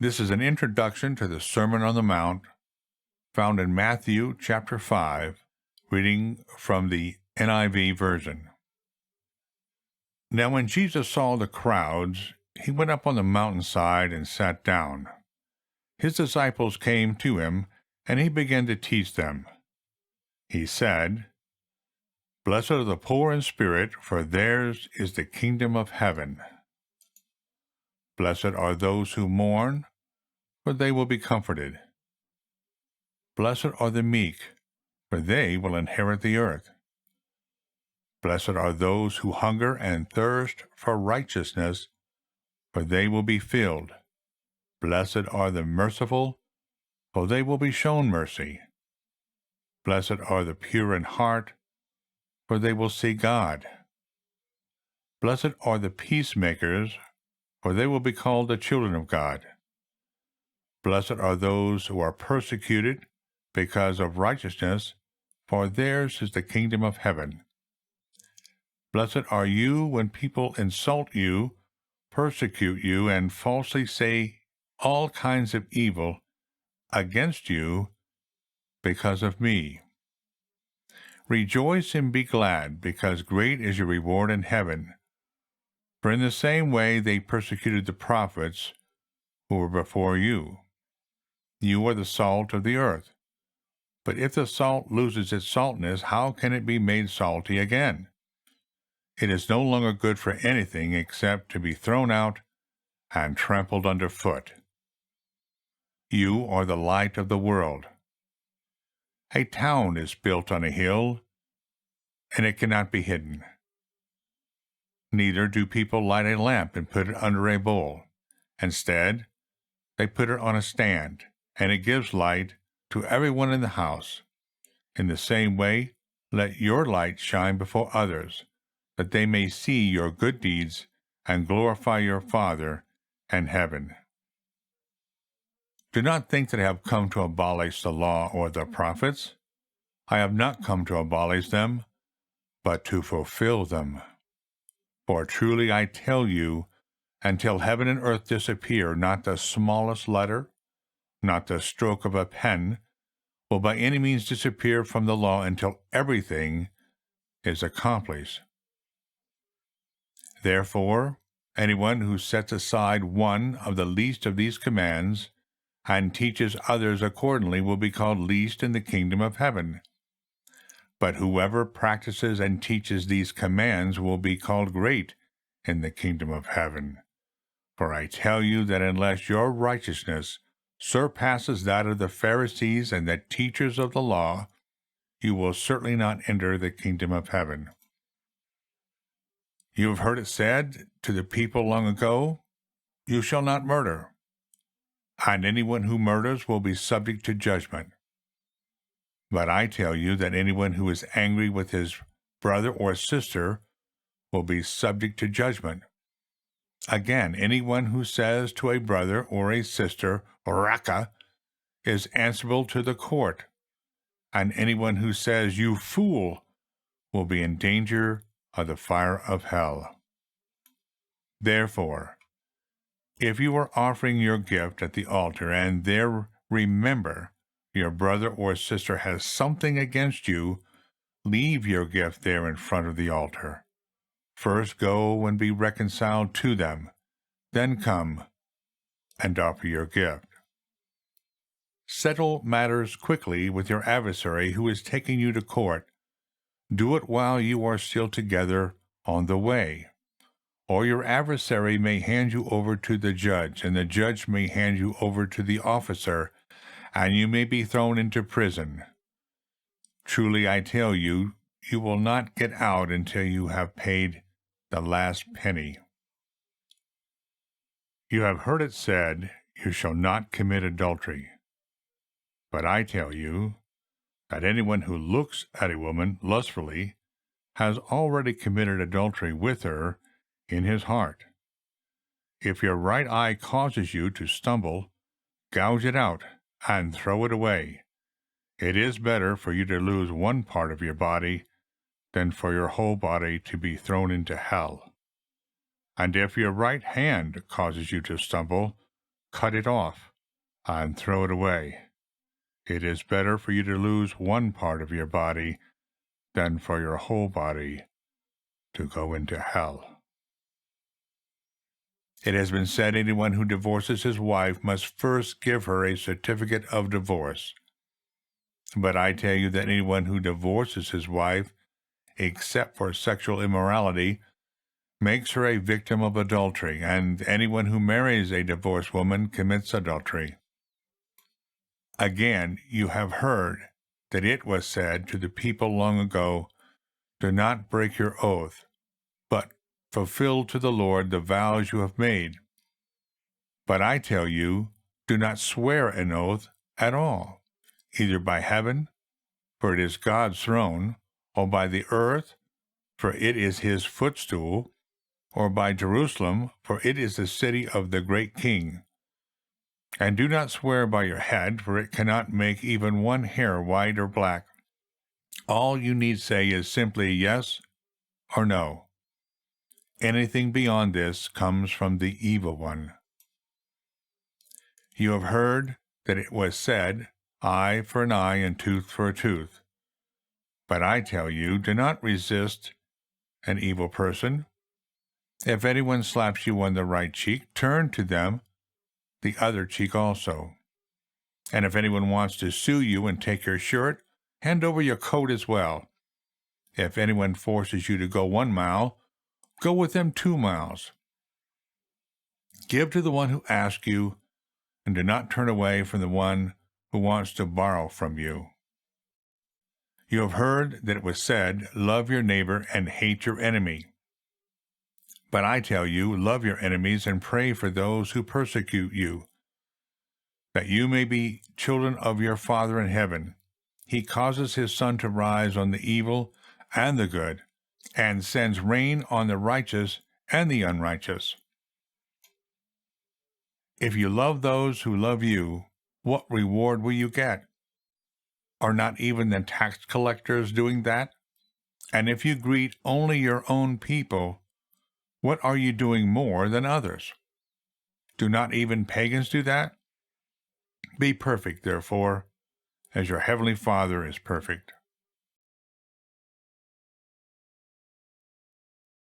This is an introduction to the Sermon on the Mount, found in Matthew chapter 5, reading from the NIV version. Now when Jesus saw the crowds, he went up on the mountainside and sat down. His disciples came to him, and he began to teach them. He said, "Blessed are the poor in spirit, for theirs is the kingdom of heaven. Blessed are those who mourn, for they will be comforted. Blessed are the meek, for they will inherit the earth. Blessed are those who hunger and thirst for righteousness, for they will be filled. Blessed are the merciful, for they will be shown mercy. Blessed are the pure in heart, for they will see God. Blessed are the peacemakers, for they will be called the children of God. Blessed are those who are persecuted because of righteousness, for theirs is the kingdom of heaven. Blessed are you when people insult you, persecute you, and falsely say all kinds of evil against you because of me. Rejoice and be glad, because great is your reward in heaven. For in the same way they persecuted the prophets who were before you. You are the salt of the earth. But if the salt loses its saltness, how can it be made salty again? It is no longer good for anything except to be thrown out and trampled underfoot. You are the light of the world. A town is built on a hill, and it cannot be hidden. Neither do people light a lamp and put it under a bowl. Instead, they put it on a stand, and it gives light to everyone in the house. In the same way, let your light shine before others, that they may see your good deeds and glorify your Father in heaven. Do not think that I have come to abolish the law or the prophets. I have not come to abolish them, but to fulfill them. For truly I tell you, until heaven and earth disappear, not the smallest letter, not the stroke of a pen, will by any means disappear from the law until everything is accomplished. Therefore, anyone who sets aside one of the least of these commands and teaches others accordingly will be called least in the kingdom of heaven. But whoever practices and teaches these commands will be called great in the kingdom of heaven. For I tell you that unless your righteousness surpasses that of the Pharisees and the teachers of the law, you will certainly not enter the kingdom of heaven. You have heard it said to the people long ago, "You shall not murder," and anyone who murders will be subject to judgment. But I tell you that anyone who is angry with his brother or sister will be subject to judgment. Again, anyone who says to a brother or a sister, "Raka," is answerable to the court, and anyone who says, "You fool," will be in danger of the fire of hell. Therefore, if you are offering your gift at the altar and there remember your brother or sister has something against you, leave your gift there in front of the altar. First go and be reconciled to them, then come and offer your gift. Settle matters quickly with your adversary who is taking you to court. Do it while you are still together on the way, or your adversary may hand you over to the judge, and the judge may hand you over to the officer, and you may be thrown into prison. Truly I tell you, you will not get out until you have paid the last penny. You have heard it said, "You shall not commit adultery." But I tell you that anyone who looks at a woman lustfully has already committed adultery with her in his heart. If your right eye causes you to stumble, gouge it out and throw it away. It is better for you to lose one part of your body than for your whole body to be thrown into hell. And if your right hand causes you to stumble, cut it off and throw it away. It is better for you to lose one part of your body than for your whole body to go into hell. It has been said anyone who divorces his wife must first give her a certificate of divorce. But I tell you that anyone who divorces his wife, except for sexual immorality, makes her a victim of adultery, and anyone who marries a divorced woman commits adultery. Again, you have heard that it was said to the people long ago, "Do not break your oath, but fulfill to the Lord the vows you have made." But I tell you, do not swear an oath at all, either by heaven, for it is God's throne, or by the earth, for it is his footstool, or by Jerusalem, for it is the city of the great King. And do not swear by your head, for it cannot make even one hair white or black. All you need say is simply yes or no. Anything beyond this comes from the evil one. You have heard that it was said, eye for an eye and tooth for a tooth. But I tell you, do not resist an evil person. If anyone slaps you on the right cheek, turn to them the other cheek also. And if anyone wants to sue you and take your shirt, hand over your coat as well. If anyone forces you to go 1 mile, go with them 2 miles. Give to the one who asks you, and do not turn away from the one who wants to borrow from you. You have heard that it was said, love your neighbor and hate your enemy. But I tell you, love your enemies and pray for those who persecute you, that you may be children of your Father in heaven. He causes his sun to rise on the evil and the good, and sends rain on the righteous and the unrighteous. If you love those who love you, what reward will you get? Are not even the tax collectors doing that? And if you greet only your own people, what are you doing more than others? Do not even pagans do that? Be perfect, therefore, as your heavenly Father is perfect.